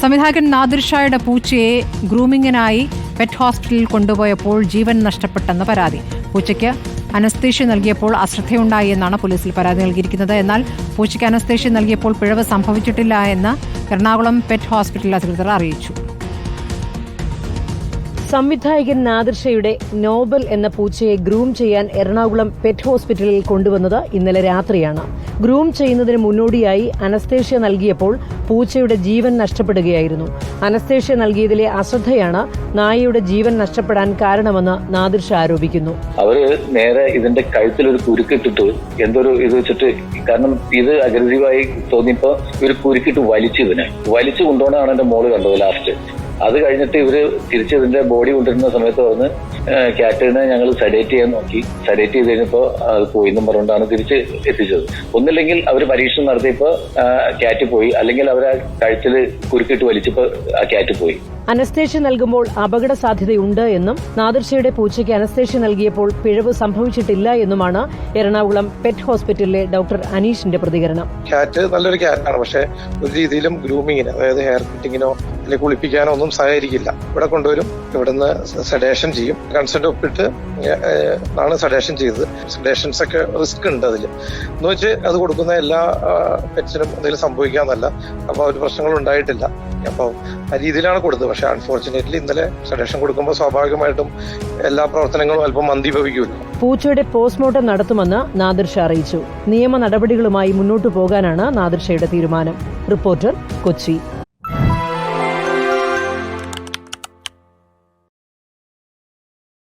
സംവിധായകൻ നാദിർ ഷായുടെ പൂച്ചയെ ഗ്രൂമിങ്ങിനായി പെറ്റ് ഹോസ്പിറ്റലിൽ കൊണ്ടുപോയപ്പോൾ ജീവൻ നഷ്ടപ്പെട്ടെന്ന് പരാതി. പൂച്ചയ്ക്ക് അനസ്തേഷ്യ നൽകിയപ്പോൾ അശ്രദ്ധയുണ്ടായി എന്നാണ് പോലീസിൽ പരാതി നൽകിയിരിക്കുന്നത്. എന്നാൽ പൂച്ചയ്ക്ക് അനസ്തേഷ്യ നൽകിയപ്പോൾ പിഴവ് സംഭവിച്ചിട്ടില്ല എന്ന് എറണാകുളം പെറ്റ് ഹോസ്പിറ്റൽ അധികൃതർ അറിയിച്ചു. സംവിധായകൻ നാദിർ ഷായുടെ നോബൽ എന്ന പൂച്ചയെ ഗ്രൂം ചെയ്യാൻ എറണാകുളം പെറ്റ് ഹോസ്പിറ്റലിൽ കൊണ്ടുവന്നത് ഇന്നലെ രാത്രിയാണ്. ഗ്രൂം ചെയ്യുന്നതിന് മുന്നോടിയായി അനസ്തേഷ്യ നൽകിയപ്പോൾ പൂച്ചയുടെ ജീവൻ നഷ്ടപ്പെടുകയായിരുന്നു. അനസ്തേഷ്യ നൽകിയതിലെ അശ്രദ്ധയാണ് നായയുടെ ജീവൻ നഷ്ടപ്പെടാൻ കാരണമെന്ന് നാദിർ ഷാ ആരോപിക്കുന്നു. അവര് നേരെ ഇതിന്റെ കഴുത്തിലൊരു കുരുക്കിട്ടിട്ട് എന്തൊരു ഇത് വെച്ചിട്ട്, കാരണം ഇത് അഗ്രസീവായി തോന്നിയപ്പോ ഇവര് കുരുക്കിട്ട് വലിച്ചു കൊണ്ടുപോകണമാണ് എന്റെ മോള് കണ്ടത് ലാസ്റ്റ്. അത് കഴിഞ്ഞിട്ട് ഇവര് തിരിച്ച് ഇതിന്റെ ബോഡി കൊണ്ടിരുന്ന സമയത്ത് പറഞ്ഞ് ക്യാറ്റിനെ ഞങ്ങൾ സഡേറ്റ് ചെയ്യാൻ നോക്കി. സഡേറ്റ് ചെയ്ത് കഴിഞ്ഞപ്പോ അത് പോയി എന്നും പറഞ്ഞുകൊണ്ടാണ് തിരിച്ച് എത്തിച്ചത്. ഒന്നില്ലെങ്കിൽ അവര് പരീക്ഷണം നടത്തിയപ്പോ ക്യാറ്റ് പോയി, അല്ലെങ്കിൽ അവർ ആ കഴുത്തിൽ കുരുക്കിട്ട് വലിച്ചപ്പോ ആ ക്യാറ്റ് പോയി. അനസ്തേഷ്യ നൽകുമ്പോൾ അപകട സാധ്യതയുണ്ട് എന്നും നാദിർ ഷായുടെ പൂച്ചയ്ക്ക് അനസ്തേഷ്യ നൽകിയപ്പോൾ പിഴവ് സംഭവിച്ചിട്ടില്ല എന്നുമാണ് എറണാകുളം പെറ്റ് ഹോസ്പിറ്റലിലെ ഡോക്ടർ അനീഷിന്റെ പ്രതികരണം. ക്യാറ്റ് നല്ലൊരു ക്യാറ്റാണ്, പക്ഷെ ഒരു രീതിയിലും ഗ്രൂമിങ്ങിന്, അതായത് ഹെയർ കട്ടിങ്ങിനോ അല്ലെങ്കിൽ കുളിപ്പിക്കാനോ ഒന്നും സഹകരിക്കില്ല. ഇവിടെ കൊണ്ടുവരും, ഇവിടുന്ന് സഡേഷൻ ചെയ്യും, കൺസെന്റ് ഒപ്പിട്ട് ആണ് സഡേഷൻ ചെയ്തത്. സഡേഷൻസ് ഒക്കെ റിസ്ക് ഉണ്ട് അതിൽ എന്ന് വെച്ച് അത് കൊടുക്കുന്ന എല്ലാ പെറ്റ്സിനും എന്തെങ്കിലും സംഭവിക്കാന്നല്ല. അപ്പൊ ഒരു പ്രശ്നങ്ങളും ഉണ്ടായിട്ടില്ല. അപ്പോൾ ആ രീതിയിലാണ് കൊടുത്തത്. പക്ഷെ അൺഫോർച്ചുനേറ്റ്ലി ഇന്നലെ സഡേഷൻ കൊടുക്കുമ്പോൾ സ്വാഭാവികമായിട്ടും എല്ലാ പ്രവർത്തനങ്ങളും അല്പം മന്ദീഭവിക്കുമല്ലോ. പൂച്ചയുടെ പോസ്റ്റ്മോർട്ടം നടത്തുമെന്ന് നാദിർ ഷാ അറിയിച്ചു. നിയമ നടപടികളുമായി മുന്നോട്ടു പോകാനാണ് നാദിർ ഷായുടെ തീരുമാനം. റിപ്പോർട്ടർ, കൊച്ചി.